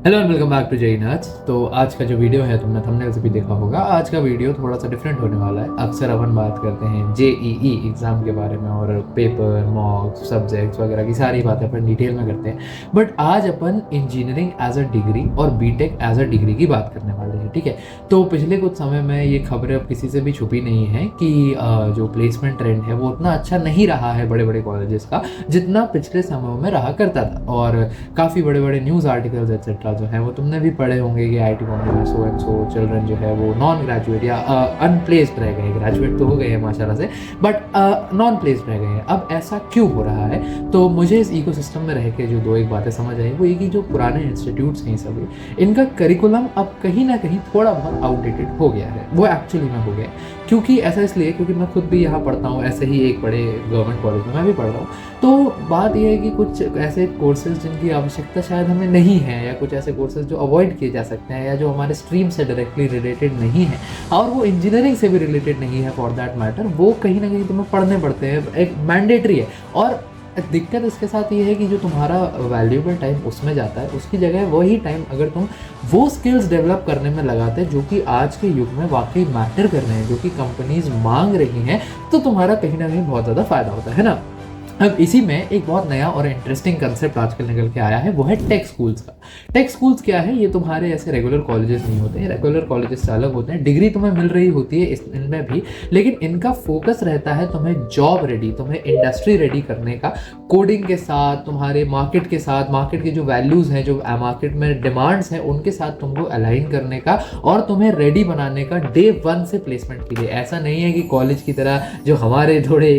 Hello and welcome back to Jai nerds. तो आज का जो वीडियो है तुमने थंबनेल से भी देखा होगा। आज का वीडियो थोड़ा सा डिफरेंट होने वाला है। अक्सर अपन बात करते हैं जेईई एग्ज़ाम के बारे में और पेपर मॉक्स सब्जेक्ट्स वगैरह की सारी बातें अपन डिटेल में करते हैं, बट आज अपन इंजीनियरिंग एज अ डिग्री और बीटेक एज अ डिग्री की बात करने वाले हैं। ठीक है, तो पिछले कुछ समय में ये खबरें अब किसी से भी छुपी नहीं है कि जो प्लेसमेंट ट्रेंड है वो उतना अच्छा नहीं रहा है बड़े बड़े कॉलेजेस का, जितना पिछले समयों में रहा करता था। और काफ़ी बड़े बड़े न्यूज़ आर्टिकल्स एक्सेट्रा जो है वो तुमने भी पढ़े होंगे कि आईटी कंपनी में सो एंड सो चिल्ड्रन जो है वो नॉन ग्रेजुएट या अनप्लेस्ड रह गए। ग्रेजुएट तो हो गए हैं माशाल्लाह से, बट नॉन प्लेस्ड रह गए हैं। अब ऐसा क्यों हो रहा है? तो मुझे इस इकोसिस्टम में रह के जो दो एक बातें समझ आई वो ये कि जो पुराने इंस्टीट्यूट्स हैं सभी, इनका करिकुलम अब कहीं ना कहीं थोड़ा बहुत आउटडेटेड हो गया है। वो एक्चुअली में हो गया है। क्योंकि ऐसा इसलिए क्योंकि मैं खुद भी यहाँ पढ़ता हूँ, ऐसे ही एक बड़े गवर्नमेंट कॉलेज में मैं भी पढ़ रहा हूँ। तो बात यह है कि कुछ ऐसे कोर्सेज जिनकी आवश्यकता शायद हमें नहीं है, या कुछ ऐसे कोर्सेज जो अवॉइड किए जा सकते हैं, या जो हमारे स्ट्रीम से डायरेक्टली रिलेटेड नहीं है और वो इंजीनियरिंग से भी रिलेटेड नहीं है फॉर दैट मैटर, वो कहीं ना कहीं तुम्हें पढ़ने पड़ते हैं। एक मैंडेटरी है। और दिक्कत इसके साथ ये है कि जो तुम्हारा वैल्यूएबल टाइम उसमें जाता है, उसकी जगह वही टाइम अगर तुम वो स्किल्स डेवलप करने में लगाते हैं जो कि आज के युग में वाकई मैटर कर रहे हैं, जो कि कंपनीज मांग रही हैं, तो तुम्हारा कहीं ना कहीं बहुत ज़्यादा फायदा होता है ना। अब इसी में एक बहुत नया और इंटरेस्टिंग कंसेप्ट आजकल निकल के आया है, वो है टेक स्कूल्स का। टेक स्कूल्स क्या है? ये तुम्हारे ऐसे रेगुलर कॉलेजेस नहीं होते हैं, रेगुलर कॉलेजेस से अलग होते हैं। डिग्री तुम्हें मिल रही होती है इनमें भी, लेकिन इनका फोकस रहता है तुम्हें जॉब रेडी, तुम्हें इंडस्ट्री रेडी करने का, कोडिंग के साथ, तुम्हारे मार्केट के साथ, मार्केट की जो वैल्यूज़ हैं, जो मार्केट में डिमांड्स हैं, उनके साथ तुमको अलाइन करने का और तुम्हें रेडी बनाने का डे वन से प्लेसमेंट के लिए। ऐसा नहीं है कि कॉलेज की तरह जो हमारे थोड़े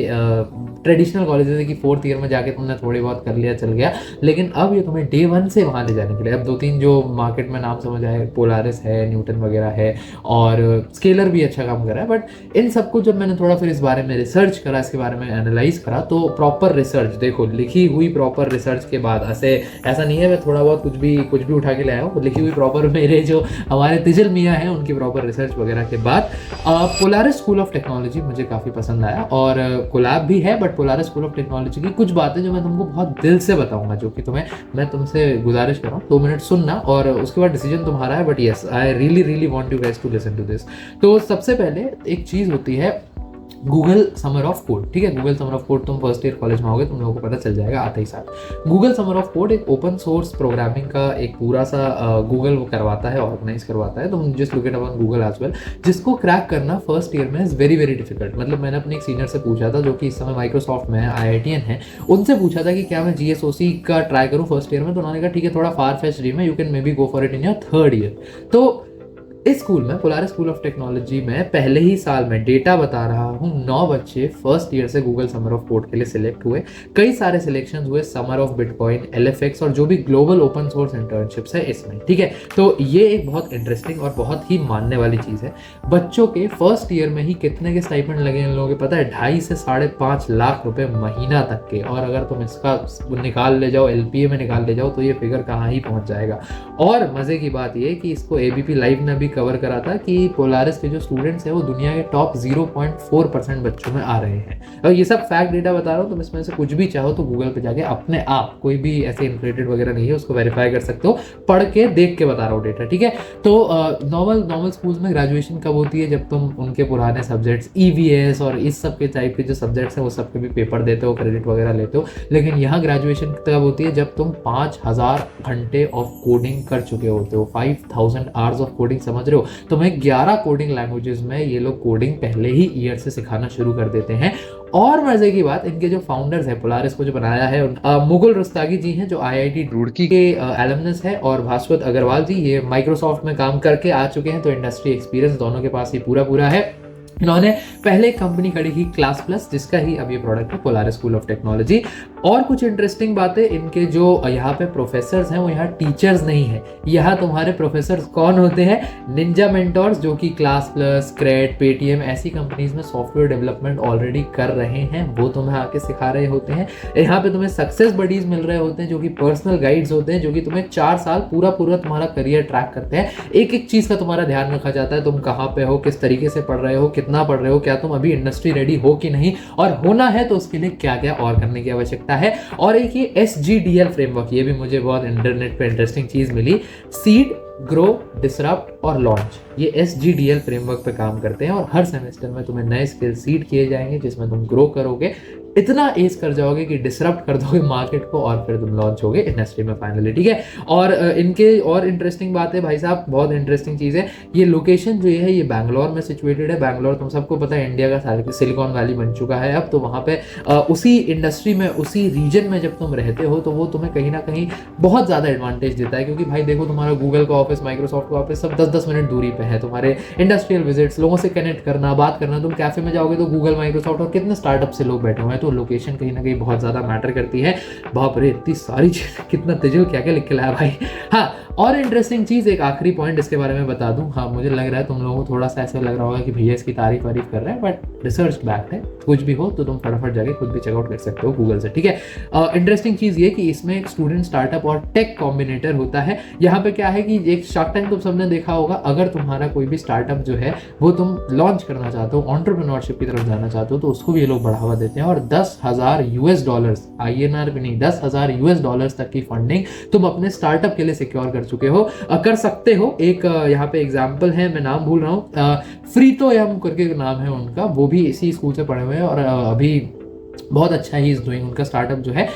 ट्रेडिशनल कॉलेजेस है कि फोर्थ ईयर में जाके तुमने थोड़ी बहुत कर लिया चल गया, लेकिन अब ये तुम्हें डे वन से वहाँ ले जाने के लिए। अब दो तीन जो मार्केट में नाम समझ आए, पोलारिस है, न्यूटन वगैरह है, और स्केलर भी अच्छा काम कर रहा है। बट इन सबको जब मैंने थोड़ा फिर इस बारे में रिसर्च करा, इसके बारे में एनालाइज करा, तो प्रॉपर रिसर्च देखो, लिखी हुई प्रॉपर रिसर्च के बाद, ऐसा नहीं है मैं थोड़ा बहुत कुछ भी उठा के ले आया हूँ, लिखी हुई प्रॉपर मेरे जो हमारे तिजल मियाँ हैं उनकी प्रॉपर रिसर्च वगैरह के बाद पोलारिस स्कूल ऑफ टेक्नोलॉजी मुझे काफ़ी पसंद आया। और कोलैब भी है, but Polaris school of technology की कुछ बातें जो मैं तुमको बहुत दिल से बताऊंगा, जो कि मैं तुमसे गुजारिश कर रहा हूँ 2 मिनट सुनना और उसके बाद डिसीजन तुम्हारा है। But yes, I really really want you guys to listen to this. तो सबसे पहले एक चीज़ होती है गूगल समर ऑफ कोड। ठीक है, गूगल समर ऑफ कोड तुम फर्स्ट ईयर कॉलेज में होगे, तुम लोगों को पता चल जाएगा आते ही साथ। गूगल समर ऑफ कोड एक ओपन सोर्स प्रोग्रामिंग का एक पूरा सा गूगल वो करवाता है, ऑर्गेनाइज करवाता है। तुम just look it up on Google as well, जिसको क्रैक करना फर्स्ट ईयर में इज वेरी वेरी डिफिकल्ट। मतलब मैंने अपने एक सीनियर से पूछा था जो कि इस समय माइक्रोसॉफ्ट में IITian है, उनसे पूछा था कि क्या मैं GSOC का ट्राई करूँ फर्स्ट ईयर में, तो उन्होंने कहा ठीक है, थोड़ा फार फेच ड्रीम है, you can may be go for it in your third year. तो इस स्कूल में, पोलारिस स्कूल ऑफ टेक्नोलॉजी में, पहले ही साल में डेटा बता रहा हूँ, 9 बच्चे फर्स्ट ईयर से गूगल समर ऑफ कोड के लिए सिलेक्ट हुए। कई सारे सिलेक्शन हुए, समर ऑफ बिटकॉइन, LFX और जो भी ग्लोबल ओपन सोर्स इंटर्नशिप्स है इसमें। ठीक है, तो ये एक बहुत इंटरेस्टिंग और बहुत ही मानने वाली चीज़ है। बच्चों के फर्स्ट ईयर में ही कितने के स्टाइपेंड लगे इन लोगों को पता है? 2.5 से 5.5 लाख रुपए महीना तक के। और अगर तुम इसका निकाल ले जाओ, LPA में निकाल ले जाओ, तो ये फिगर कहाँ ही पहुँच जाएगा। और मज़े की बात ये कि इसको ABP लाइव ने भी कवर करा था कि पोलारिस के जो स्टूडेंट्स हैं वो दुनिया के टॉप 0.4% बच्चों में आ रहे हैं। और ये सब फैक्ट डेटा बता रहा हूँ, तुम इसमें से कुछ भी चाहो तो गूगल पे जाके अपने आप, कोई भी ऐसे इन्फ्लेटेड वगैरह नहीं है, उसको वेरीफाई कर सकते हो, पढ़ के देख के बता रहा हूँ डेटा। ठीक है, तो नॉर्मल स्कूल्स में ग्रेजुएशन कब होती है? जब तुम उनके पुराने सब्जेक्ट्स EVS और इस सब के टाइप के जो सब्जेक्ट्स हैं वो सब के भी पेपर देते हो, क्रेडिट वगैरह लेते हो। लेकिन यहाँ ग्रेजुएशन कब होती है? जब तुम 5000 घंटे ऑफ कोडिंग कर चुके होते हो, 5000 आवर्स ऑफ कोडिंग, समझ रहे हो? तुम्हें 11 कोडिंग लैंग्वेजेस में ये लोग कोडिंग पहले ही ईयर से सिखाना शुरू कर देते हैं। और मजे की बात, इनके जो फाउंडर्स हैं, पोलारिस को जो बनाया है, मुकुल रुस्तगी जी हैं, जो IIT रुड़की के एलुमनस है, और भास्वत अग्रवाल जी, ये माइक्रोसॉफ्ट में काम करके आ चुके हैं, तो इंडस्ट्री एक्सपीरियंस दोनों के पास ये पूरा है। इन्होंने पहले एक कंपनी खड़ी की क्लास प्लस, जिसका ही अब ये प्रोडक्ट है पोलारिस स्कूल ऑफ टेक्नोलॉजी। और कुछ इंटरेस्टिंग बातें, इनके जो यहाँ पे प्रोफेसर्स हैं वो यहाँ टीचर्स नहीं है। यहाँ तुम्हारे प्रोफेसर्स कौन होते हैं? निंजा मेंटोर्स, जो कि क्लास प्लस, क्रेड, पेटीएम ऐसी कंपनीज में सॉफ्टवेयर डेवलपमेंट ऑलरेडी कर रहे हैं, वो तुम्हें आके सिखा रहे होते हैं। यहाँ पे तुम्हें सक्सेस बडीज मिल रहे होते हैं, जो कि पर्सनल गाइड्स होते हैं, जो कि तुम्हें 4 साल पूरा तुम्हारा करियर ट्रैक करते हैं। एक एक चीज़ का तुम्हारा ध्यान रखा जाता है, तुम कहाँ पे हो, किस तरीके से पढ़ रहे हो, कितना कितना पढ़ रहे हो, क्या तुम अभी इंडस्ट्री रेडी हो कि नहीं, और होना है तो उसके लिए क्या क्या और करने की आवश्यकता है। और एक ये SGDL फ्रेमवर्क, ये भी मुझे बहुत इंटरनेट पे इंटरेस्टिंग चीज़ मिली। सीड, ग्रो, डिसरप्ट और लॉन्च, ये SGDL फ्रेमवर्क पे काम करते हैं। और हर सेमेस्टर में तुम्हें नए स्किल सीड किए जाएंगे जिसमें तुम ग्रो करोगे, इतना एज कर जाओगे कि डिसरप्ट कर दोगे मार्केट को, और फिर तुम लॉन्च होगे इंडस्ट्री में फाइनली, ठीक है। और इनके और इंटरेस्टिंग बात है भाई साहब, बहुत इंटरेस्टिंग चीज़ है, ये लोकेशन जो है ये बैंगलोर में सिचुएटेड है। बैंगलोर तुम सबको पता है इंडिया का सिलिकॉन वैली बन चुका है अब, तो वहाँ पे उसी इंडस्ट्री में, उसी रीजन में जब तुम रहते हो तो वो तुम्हें कहीं ना कहीं बहुत ज़्यादा एडवांटेज देता है। क्योंकि भाई देखो, तुम्हारा गूगल का ऑफिस, माइक्रोसॉफ्ट का ऑफिस सब 10-10 मिनट दूरी पे है। तुम्हारे इंडस्ट्रियल विजिट्स, लोगों से कनेक्ट करना, बात करना, तुम कैफे में जाओगे तो गूगल, माइक्रोसॉफ्ट और कितने स्टार्टअप से लोग बैठे हुए हैं, तो लोकेशन कहीं ना कहीं बहुत ज़्यादा मैटर करती है। बाप रे, इतनी सारी चीज़, कितना तेजुल क्या क्या लिख के लाया भाई। हाँ, और इंटरेस्टिंग चीज़, एक आखिरी पॉइंट इसके बारे में बता दूं। हाँ, मुझे लग रहा है तुम लोगों को थोड़ा सा ऐसा लग रहा होगा कि भैया इसकी तारीफ वारीफ कर रहे हैं, बट रिसर्च बैक्ड है। कुछ भी हो तो तुम फटाफट जाके खुद भी चेकआउट कर सकते हो गूगल से, ठीक है। इंटरेस्टिंग चीज़ ये कि इसमें एक स्टूडेंट स्टार्टअप और टेक कॉम्बिनेटर होता है। यहाँ पे क्या है कि एक शार्क टैंक तुम सबने देखा होगा, अगर तुम्हारा कोई भी स्टार्टअप जो है वो तुम लॉन्च करना चाहते हो, एंटरप्रेन्योरशिप की तरफ जाना चाहते हो, तो उसको भी ये लोग बढ़ावा देते हैं। और $10,000 INR भी नहीं, $10,000 तक की फंडिंग तुम अपने स्टार्टअप के लिए सिक्योर कर चुके हो, कर सकते हो। एक यहाँ पे एग्जाम्पल है, मैं नाम भूल रहा हूँ, फ्रीतोयम करके नाम है उनका, वो भी इसी स्कूल से पढ़े हुए हैं और अभी बहुत अच्छा ही इज डूइंग। उनका स्टार्टअप जो है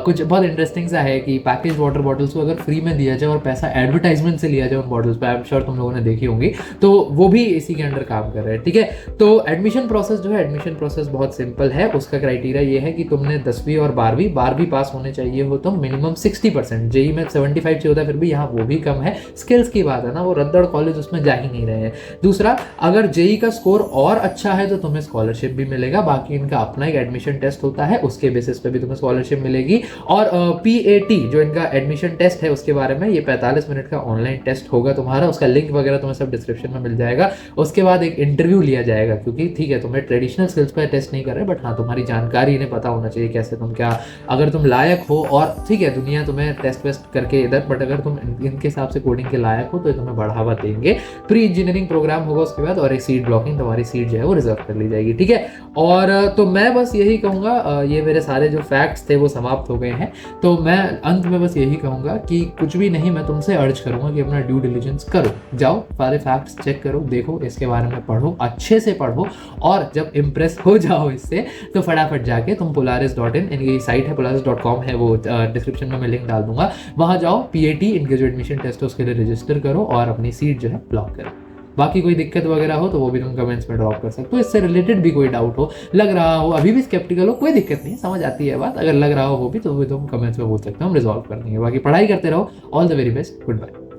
कुछ बहुत इंटरेस्टिंग सा है कि पैकेज वाटर बॉटल्स को अगर फ्री में दिया जाए और पैसा एडवर्टाइजमेंट से लिया जाए उन बॉटल्स पे, आई एम श्योर तुम लोगों ने देखी होंगी, तो वो भी इसी के अंडर काम कर रहे हैं, ठीक है। तो एडमिशन प्रोसेस जो है, एडमिशन प्रोसेस बहुत सिंपल है। उसका क्राइटेरिया ये है कि तुमने 10वीं और 12वीं पास होने चाहिए हो, तो मिनिमम 60%, जेई में 75 चाहिए होता है, फिर भी यहाँ वो भी कम है। स्किल्स की बात है ना, वो रद्दड़ कॉलेज उसमें जा ही नहीं रहे हैं। दूसरा, अगर जेई का स्कोर और अच्छा है तो तुम्हें स्कॉलरशिप भी मिलेगा। बाकी इनका अपना एक एडमिशन टेस्ट होता है, उसके बेसिस पे भी तुम्हें स्कॉलरशिप मिलेगी। और PAT जो इनका एडमिशन टेस्ट है उसके बारे में, ये 45 मिनट का ऑनलाइन टेस्ट होगा तुम्हारा, उसका लिंक वगैरह तुम्हें सब डिस्क्रिप्शन में मिल जाएगा। उसके बाद एक इंटरव्यू लिया जाएगा, क्योंकि ठीक है तुम्हें ट्रेडिशनल स्किल्स पर टेस्ट नहीं कर रहे, बट हाँ तुम्हारी जानकारी इन्हें पता होना चाहिए कैसे तुम क्या, अगर तुम लायक हो, और ठीक है दुनिया तुम्हें टेस्ट वेस्ट करके इधर, बट अगर तुम इनके हिसाब से कोडिंग के लायक हो तो तुम्हें बढ़ावा देंगे। प्री इंजीनियरिंग प्रोग्राम होगा उसके बाद, और एक सीट ब्लॉकिंग, तुम्हारी सीट जो है वो रिजर्व कर ली जाएगी, ठीक है। और तो मैं बस यही कहूँगा, ये मेरे सारे जो फैक्ट्स थे वो समाप्त हो गए हैं, तो मैं अंत में बस यही कहूँगा कि कुछ भी नहीं, मैं तुमसे अर्ज करूँगा कि अपना ड्यू डिलिजेंस करो, जाओ सारे फैक्ट्स चेक करो, देखो इसके बारे में पढ़ो, अच्छे से पढ़ो, और जब इम्प्रेस हो जाओ इससे तो फटाफट जाके तुम polaris.in, इनकी साइट है, polaris.com है, वो डिस्क्रिप्शन में मैं लिंक डाल दूंगा, वहाँ जाओ, PAT इनके जो एडमिशन टेस्ट है उसके लिए रजिस्टर करो और अपनी सीट जो है ब्लॉक करो। बाकी कोई दिक्कत वगैरह हो तो वो भी तुम कमेंट्स में ड्रॉप कर सकते हो। इससे रिलेटेड भी कोई डाउट हो, लग रहा हो, अभी भी स्केप्टिकल हो, कोई दिक्कत नहीं, समझ आती है बात, अगर लग रहा हो वो भी तो तुम कमेंट्स में पूछ सकते हो, हम रिजॉल्व कर देंगे। बाकी पढ़ाई करते रहो, all the very best, good bye.